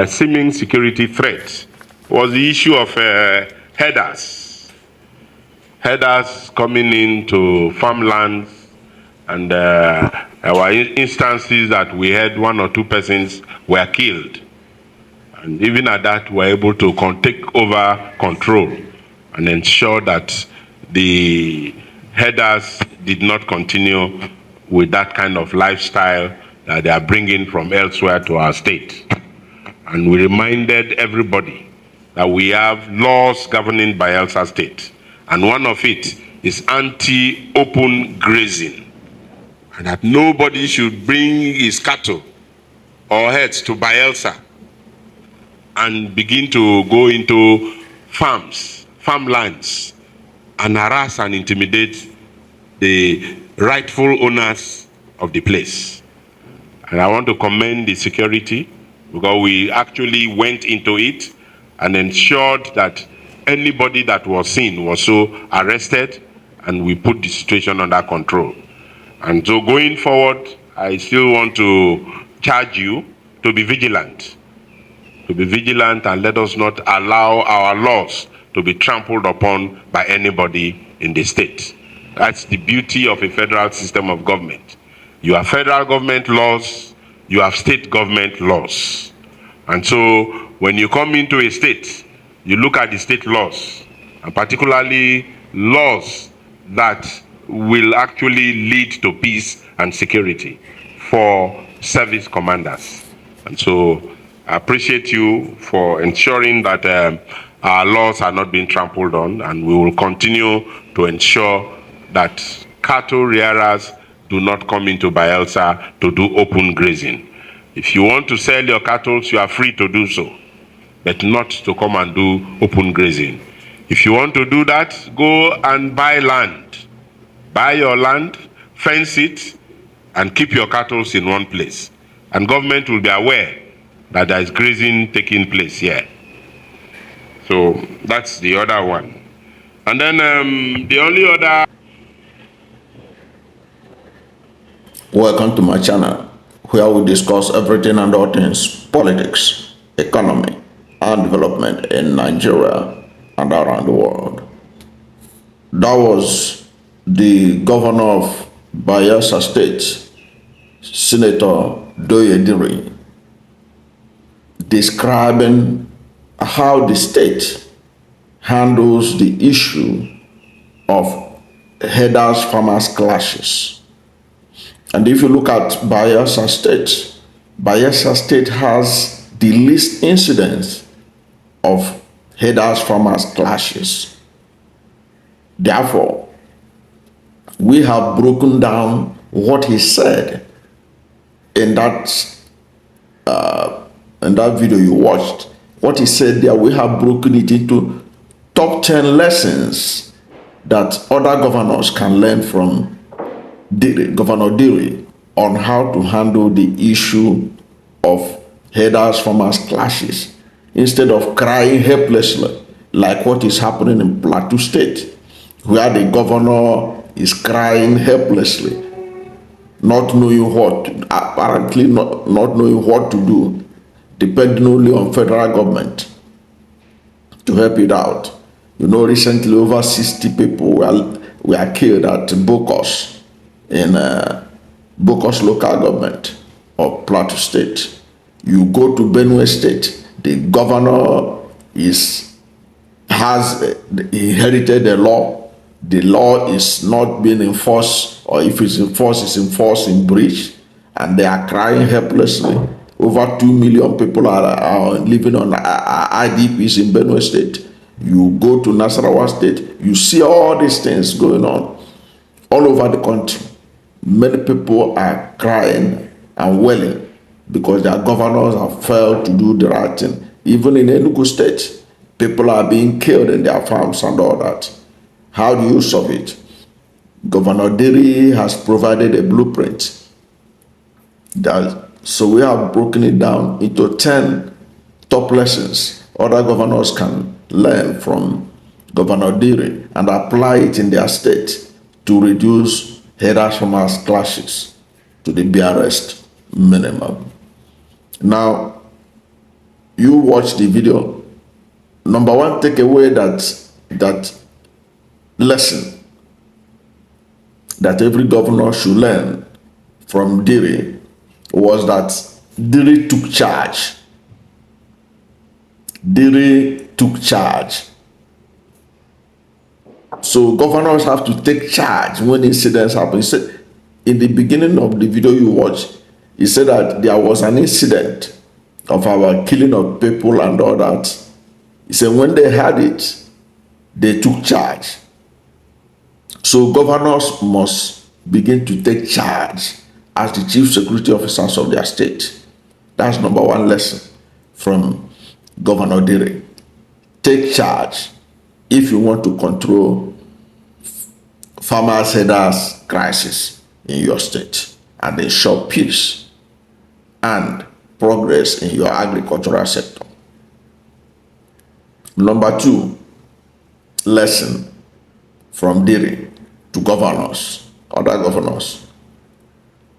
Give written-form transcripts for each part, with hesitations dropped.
seeming security threat was the issue of herders coming into farmlands, and there were instances that we had 1 or 2 persons were killed. And even at that, we were able to take over control and ensure that the herders did not continue with that kind of lifestyle that they are bringing from elsewhere to our state. And we reminded everybody that we have laws governing Bayelsa State, and one of it is anti-open grazing, and that nobody should bring his cattle or herds to Bayelsa and begin to go into farmlands, and harass and intimidate the rightful owners of the place. And I want to commend the security, because we actually went into it and ensured that anybody that was seen was so arrested, and we put the situation under control. And so going forward, I still want to charge you to be vigilant. And let us not allow our laws to be trampled upon by anybody in the state. That's the beauty of a federal system of government. You have federal government laws, you have state government laws. And so when you come into a state, you look at the state laws, and particularly laws that will actually lead to peace and security for service commanders. And so I appreciate you for ensuring that our laws are not being trampled on, and we will continue to ensure that cattle rearers do not come into Bayelsa to do open grazing. If you want to sell your cattle, you are free to do so, but not to come and do open grazing. If you want to do that, go and buy land. Buy your land, fence it, and keep your cattle in one place. And government will be aware that there is grazing taking place here. So that's the other one. And then the only other... Welcome to my channel, where we discuss everything and all things politics, economy, and development in Nigeria and around the world. That was the governor of Bayelsa State, Senator Douye Diri, describing how the state handles the issue of herders farmers clashes. And if you look at Bayelsa State has the least incidence of herders farmers clashes. Therefore, we have broken down what he said in that video you watched. What he said there, we have broken it into top 10 lessons that other governors can learn from Governor Diri on how to handle the issue of herders farmers clashes, instead of crying helplessly like what is happening in Plateau State, where the governor is crying helplessly, not knowing apparently not knowing what to do, depending only on federal government to help it out. You know, recently over 60 people were killed at Bokos, in Bokos local government of Plateau State. You go to Benue State, the governor has inherited the law. The law is not being enforced, or if it's enforced in breach, and they are crying helplessly. Over 2 million people are living on IDPs in Benue State. You go to Nasarawa State, you see all these things going on all over the country. Many people are crying and wailing because their governors have failed to do the right thing. Even in Enugu State, people are being killed in their farms and all that. How do you solve it? Governor Diri has provided a blueprint. So we have broken it down into 10 top lessons other governors can learn from Governor Diri and apply it in their state to reduce herders farmers clashes to the barest minimum. Now, you watch the video. Number one, take away that lesson that every governor should learn from Diri was that Diri took charge. Diri took charge. So governors have to take charge when incidents happen. He said, in the beginning of the video you watched, he said that there was an incident of our killing of people and all that. He said when they had it, they took charge. So governors must begin to take charge as the chief security officers of their state. That's number one lesson from Governor Diri. Take charge if you want to control farmers' headers crisis in your state and ensure peace and progress in your agricultural sector. Number two lesson from Diri to governors, other governors.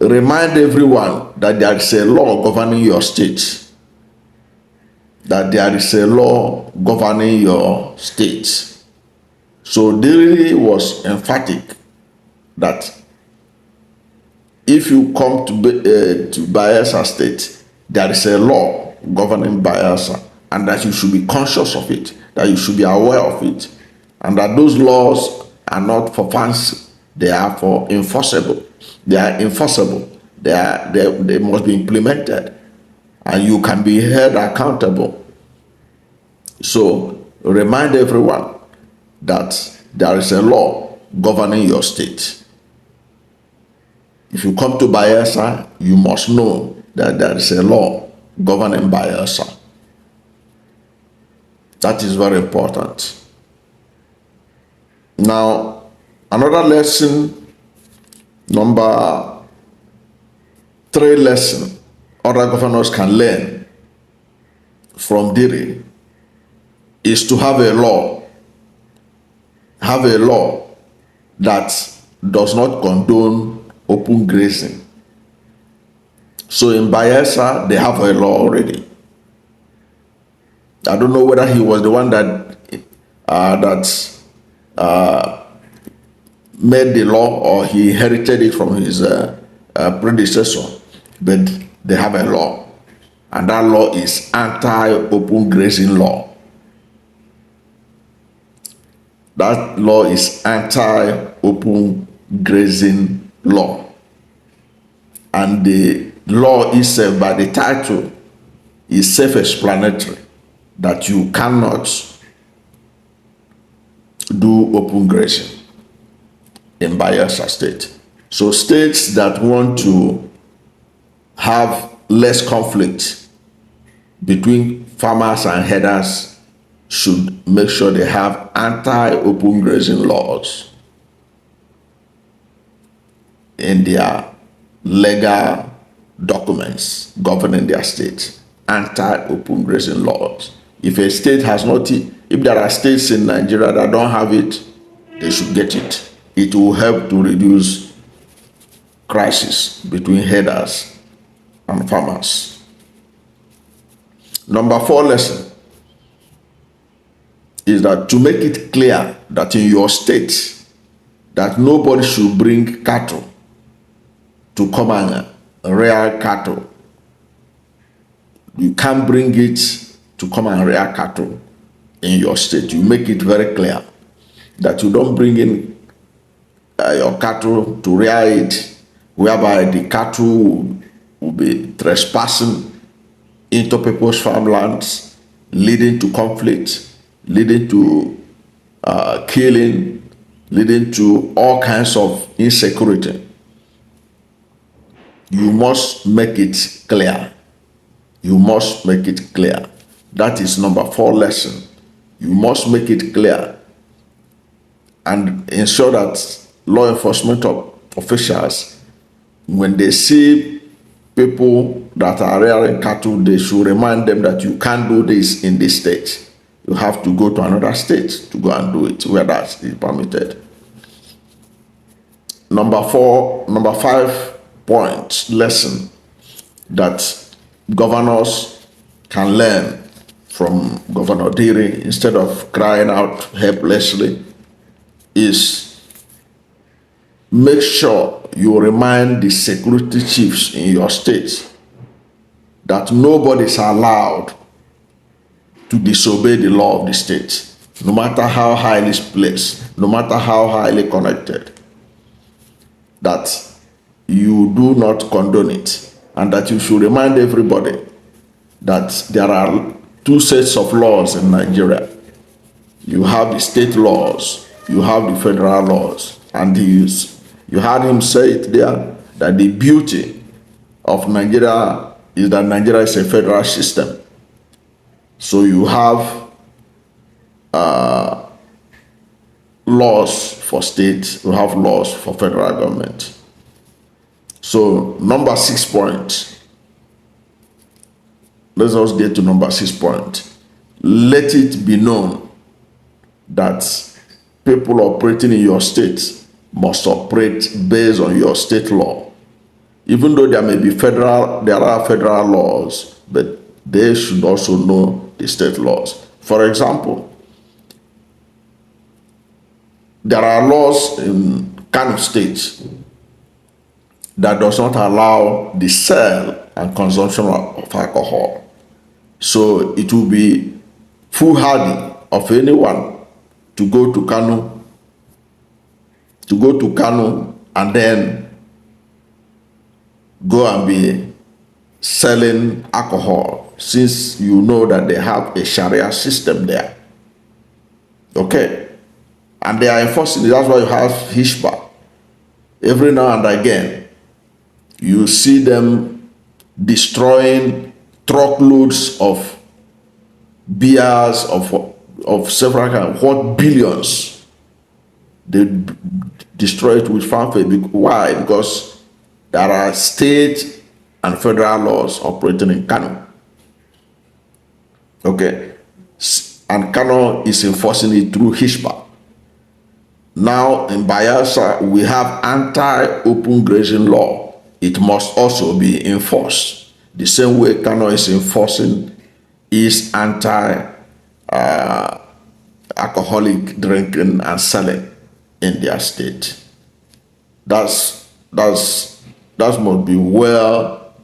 Remind everyone that there is a law governing your state. That there is a law governing your state. So Diri was emphatic that if you come to Bayelsa state, there is a law governing Bayelsa, and that you should be conscious of it, that you should be aware of it, and that those laws are not for fancy, they are for enforceable. They are enforceable. They must be implemented, and you can be held accountable. So remind everyone that there is a law governing your state. If you come to Bayelsa, you must know that there is a law governing Bayelsa. That is very important. Now, another lesson, number 3 lesson other governors can learn from Diri is to have a law that does not condone open grazing. So in Bayelsa, they have a law already. I don't know whether he was the one that made the law or he inherited it from his predecessor, but they have a law, and that law is anti-open grazing law. That law is anti-open grazing law. And the law itself, by the title, is self-explanatory, that you cannot do open grazing in Bayelsa state. So states that want to have less conflict between farmers and herders should make sure they have anti-open grazing laws in their legal documents governing their state. Anti-open grazing laws. If a state has not, if there are states in Nigeria that don't have it, they should get it. It will help to reduce crisis between herders and farmers. Number 4 lesson is that to make it clear that in your state that nobody should bring cattle to come and rear cattle. You can't bring it to come and rear cattle in your state. You make it very clear that you don't bring in your cattle to rear it, whereby the cattle will be trespassing into people's farmlands, leading to conflict, leading to killing, leading to all kinds of insecurity. You must make it clear. You must make it clear. That is number 4 lesson. You must make it clear and ensure that law enforcement officials, when they see people that are rearing cattle, they should remind them that you can't do this in this state. You have to go to another state to go and do it where that is permitted. Number 5 point lesson that governors can learn from Governor Diri, instead of crying out helplessly, is make sure you remind the security chiefs in your state that nobody is allowed to disobey the law of the state, no matter how highly placed, no matter how highly connected, that you do not condone it, and that you should remind everybody that there are two sets of laws in Nigeria. You have the state laws, you have the federal laws, and you heard him say it there that the beauty of Nigeria is that Nigeria is a federal system. So you have laws for states, you have laws for federal government. So number 6 point. Let's us get to number 6 point. Let it be known that people operating in your state must operate based on your state law. Even though there are federal laws, but they should also know the state laws. For example, there are laws in Kano State that does not allow the sale and consumption of alcohol. So it will be foolhardy of anyone to go to Kano and then go and be selling alcohol, since you know that they have a Sharia system there. Okay? And they are enforcing it. That's why you have Hishba. Every now and again, you see them destroying truckloads of beers of several kinds, what billions. They destroy it with fanfare. Why? Because there are state and federal laws operating in Kano. Okay? And Kano is enforcing it through Hishba. Now in Bayelsa, we have anti-open grazing law. It must also be enforced. The same way Kano is enforcing is anti-alcoholic drinking and selling in their state. That must be well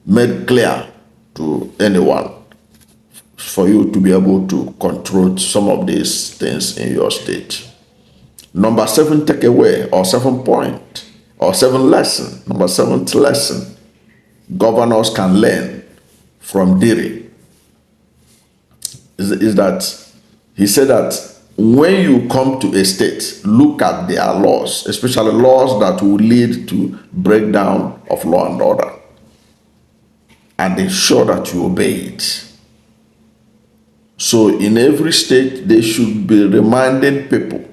made clear to anyone for you to be able to control some of these things in your state. Number 7 takeaway, or 7 point, or 7 lesson. Number 7th lesson governors can learn from Diri is that he said that when you come to a state, look at their laws, especially laws that will lead to breakdown of law and order, and ensure that you obey it. So in every state, they should be reminding people,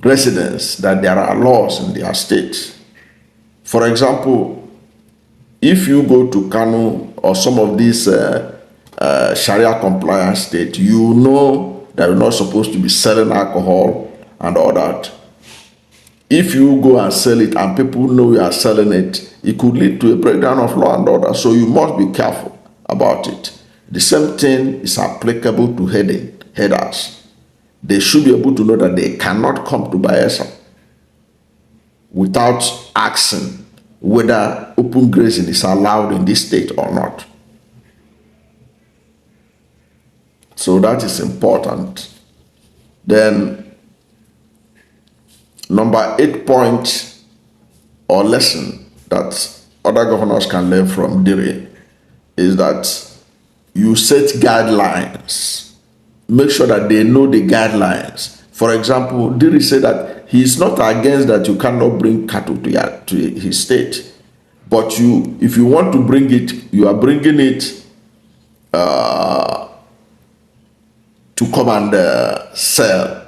residents, that there are laws in their state. For example, if you go to Kano or some of these Sharia compliant states, you know that you're not supposed to be selling alcohol and all that. If you go and sell it and people know you are selling it, it could lead to a breakdown of law and order. So you must be careful about it. The same thing is applicable to headers. They should be able to know that they cannot come to Bayelsa without asking whether open grazing is allowed in this state or not. So that is important. Then number 8 point or lesson that other governors can learn from Diri is that you set guidelines. Make sure that they know the guidelines. For example, Diri said that he is not against that you cannot bring cattle to his state. But if you want to bring it, you are bringing it to come and sell,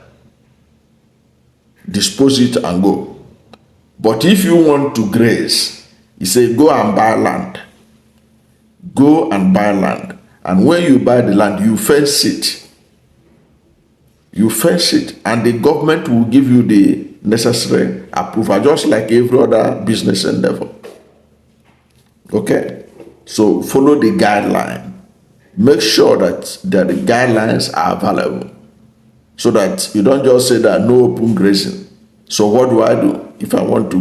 dispose it and go. But if you want to graze, he said, go and buy land. Go and buy land. And when you buy the land, you fence it. You fence it, and the government will give you the necessary approval, just like every other business endeavor. Okay? So follow the guideline. make sure that the guidelines are available, so that you don't just say that no open grazing. So what do I do if I want to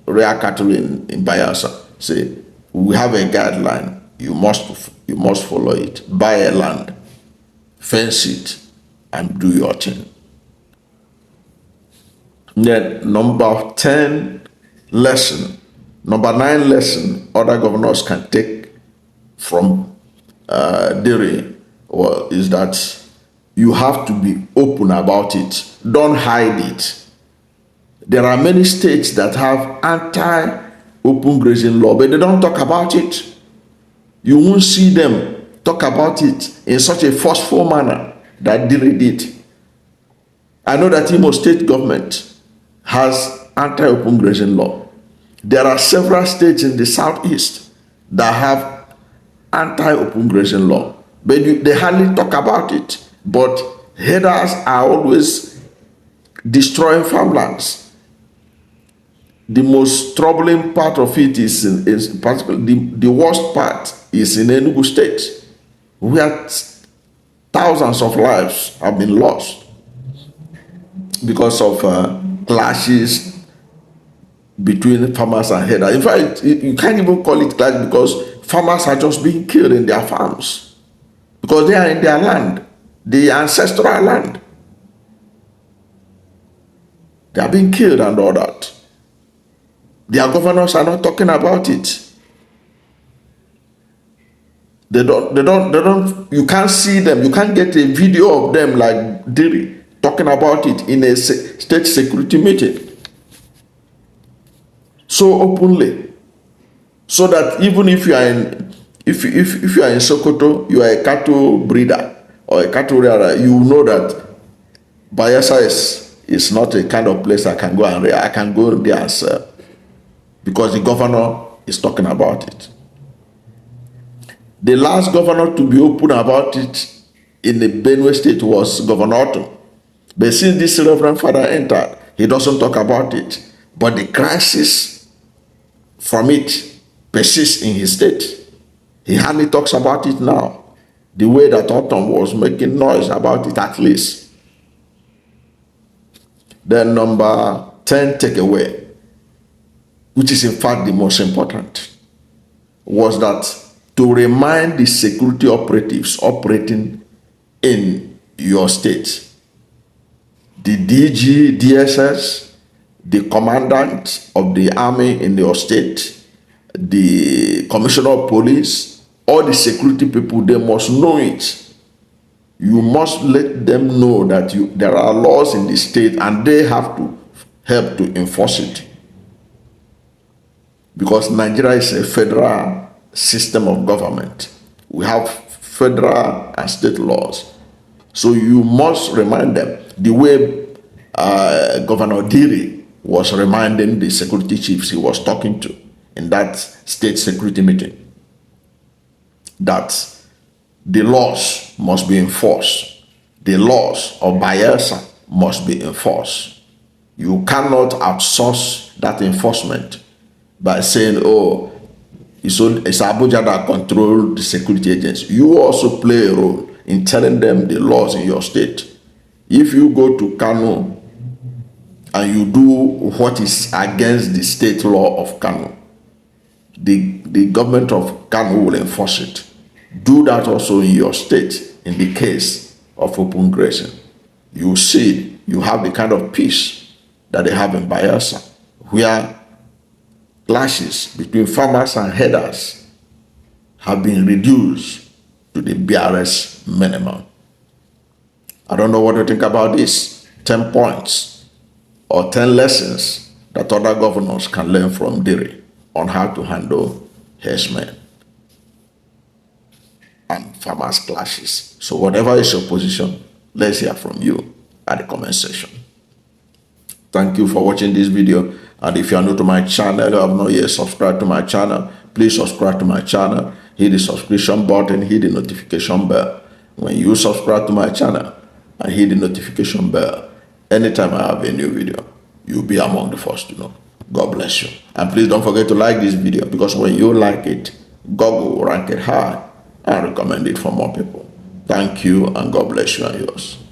rear cattle in Bayelsa? Say, we have a guideline. You must follow it. Buy a land, fence it, and do your thing. Then number 10 lesson, number 9 lesson other governors can take from Diri, well, is that you have to be open about it. Don't hide it. There are many states that have anti-open grazing law, but they don't talk about it. You won't see them talk about it in such a forceful manner that Diri did. I know that Imo state government has anti-open grazing law. There are several states in the southeast that have anti-open grazing law, but they hardly talk about it. But herders are always destroying farmlands. The most troubling part of it is particularly the worst part is in Enugu State, where thousands of lives have been lost because of clashes between farmers and herders. In fact, you can't even call it clash, because farmers are just being killed in their farms because they are in their land, the ancestral land. They are being killed and all that. Their governors are not talking about it. They don't, you can't see them. You can't get a video of them like Diri talking about it in a state security meeting so openly, so that even if you are in, if you are in Sokoto, you are a cattle breeder or a cattle rearer, you know that Bayelsa is not a kind of place I can go and rear. I can go there and sell, because the governor is talking about it. The last governor to be open about it in the Benue State was Governor Otto. But since this Reverend Father entered, he doesn't talk about it. But the crisis from it persists in his state. He hardly talks about it now, the way that Otto was making noise about it at least. Then number 10 takeaway, which is in fact the most important, was that to remind the security operatives operating in your state, the DG, DSS, the commandant of the army in your state, the commissioner of police, all the security people, they must know it. You must let them know that there are laws in the state and they have to help to enforce it. Because Nigeria is a federal system of government. We have federal and state laws. So you must remind them, the way Governor Diri was reminding the security chiefs he was talking to in that state security meeting, that the laws must be enforced. The laws of Bayelsa must be enforced. You cannot outsource that enforcement by saying, oh, it's Abuja that control the security agents. You also play a role in telling them the laws in your state. If you go to Kano and you do what is against the state law of Kano, the government of Kano will enforce it. Do that also in your state in the case of open grazing. You see, you have the kind of peace that they have in Bayelsa, where clashes between farmers and herders have been reduced to the barest minimum. I don't know what you think about this. 10 points or 10 lessons that other governors can learn from Diri on how to handle herdsmen and farmers clashes. So whatever is your position, let's hear from you at the comment section. Thank you for watching this video. And if you are new to my channel, you have not yet subscribed to my channel, please subscribe to my channel, hit the subscription button, hit the notification bell. When you subscribe to my channel and hit the notification bell, anytime I have a new video, you'll be among the first to know. God bless you. And please don't forget to like this video, because when you like it, God will rank it high and recommend it for more people. Thank you, and God bless you and yours.